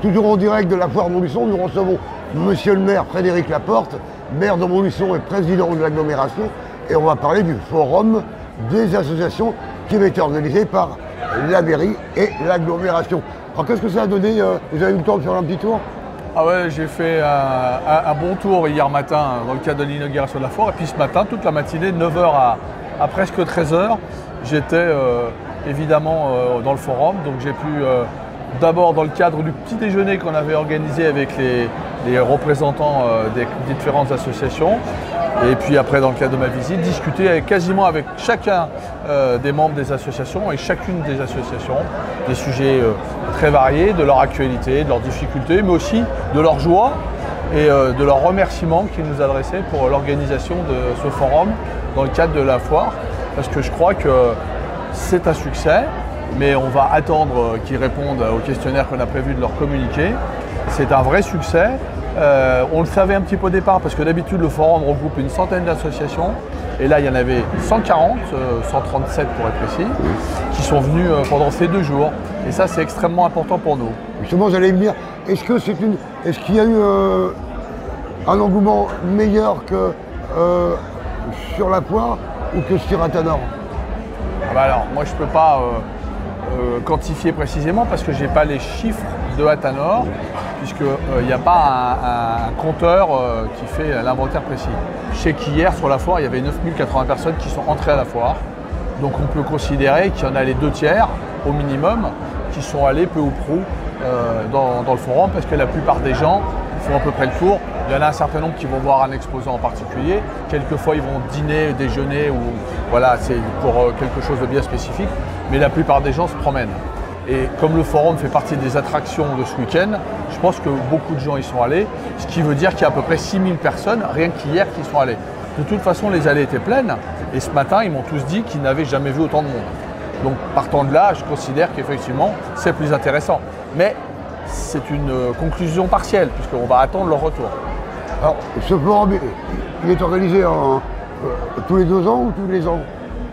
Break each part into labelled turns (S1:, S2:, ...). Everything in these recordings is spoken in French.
S1: Toujours en direct de la foire Montluçon, nous recevons Monsieur le maire Frédéric Laporte, maire de Montluçon et président de l'agglomération, et on va parler du forum des associations qui va être organisé par la mairie et l'agglomération. Alors qu'est-ce que ça a donné? Vous avez eu le temps de faire un petit tour?
S2: Ah ouais, j'ai fait un bon tour hier matin dans le cadre de l'inauguration de la foire, et puis ce matin, toute la matinée, de 9 h à presque 13 h, j'étais évidemment dans le forum, donc j'ai pu d'abord dans le cadre du petit déjeuner qu'on avait organisé avec les représentants des différentes associations, et puis après dans le cadre de ma visite, discuter quasiment avec chacun des membres des associations et chacune des associations, des sujets très variés, de leur actualité, de leurs difficultés, mais aussi de leur joie et de leurs remerciements qu'ils nous adressaient pour l'organisation de ce forum dans le cadre de la foire, parce que je crois que c'est un succès. Mais on va attendre qu'ils répondent au questionnaire qu'on a prévu de leur communiquer. C'est un vrai succès. On le savait un petit peu au départ parce que d'habitude le forum regroupe une centaine d'associations. Et là il y en avait 140, 137 pour être précis, qui sont venus pendant ces 2 jours. Et ça c'est extrêmement important pour nous.
S1: Justement j'allais me dire, est-ce qu'il y a eu un engouement meilleur que sur la foire ou que sur Atanor?
S2: Alors moi je ne peux pas quantifier précisément parce que je n'ai pas les chiffres de Atanor, puisqu'il n'y a pas un compteur qui fait l'inventaire précis. Je sais qu'hier sur la foire, il y avait 9080 personnes qui sont entrées à la foire. Donc on peut considérer qu'il y en a les 2/3 au minimum qui sont allés peu ou prou dans le forum, parce que la plupart des gens font à peu près le tour. Il y en a un certain nombre qui vont voir un exposant en particulier. Quelquefois, ils vont dîner, déjeuner, ou voilà, c'est pour quelque chose de bien spécifique. Mais la plupart des gens se promènent. Et comme le forum fait partie des attractions de ce week-end, je pense que beaucoup de gens y sont allés, ce qui veut dire qu'il y a à peu près 6000 personnes, rien qu'hier, qui y sont allées. De toute façon, les allées étaient pleines. Et ce matin, ils m'ont tous dit qu'ils n'avaient jamais vu autant de monde. Donc, partant de là, je considère qu'effectivement, c'est plus intéressant. Mais c'est une conclusion partielle, puisqu'on va attendre leur retour.
S1: Alors, ce forum, il est organisé tous les 2 ans ou tous les ans?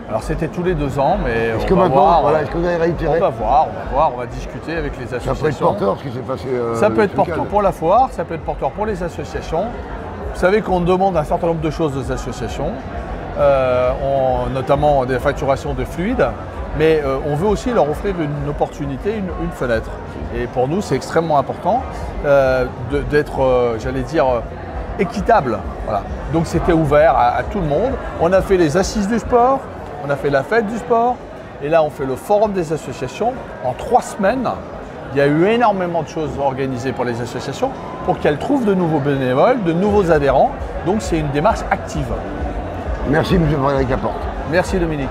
S2: Alors c'était tous les 2 ans, mais
S1: est-ce que maintenant, voilà, est-ce que vous avez réitéré?
S2: On va voir, on va discuter avec les associations.
S1: Ça peut être porteur ce qui s'est passé.
S2: Ça peut être porteur pour la foire, ça peut être porteur pour les associations. Vous savez qu'on demande un certain nombre de choses aux associations, notamment des facturations de fluides, mais on veut aussi leur offrir une opportunité, une fenêtre. Et pour nous, c'est extrêmement important d'être, j'allais dire, équitable. Voilà. Donc c'était ouvert à tout le monde. On a fait les assises du sport, on a fait la fête du sport, et là on fait le forum des associations. En 3 semaines, il y a eu énormément de choses organisées pour les associations pour qu'elles trouvent de nouveaux bénévoles, de nouveaux adhérents. Donc c'est une démarche active.
S1: Merci M. Frédéric Laporte.
S2: Merci Dominique.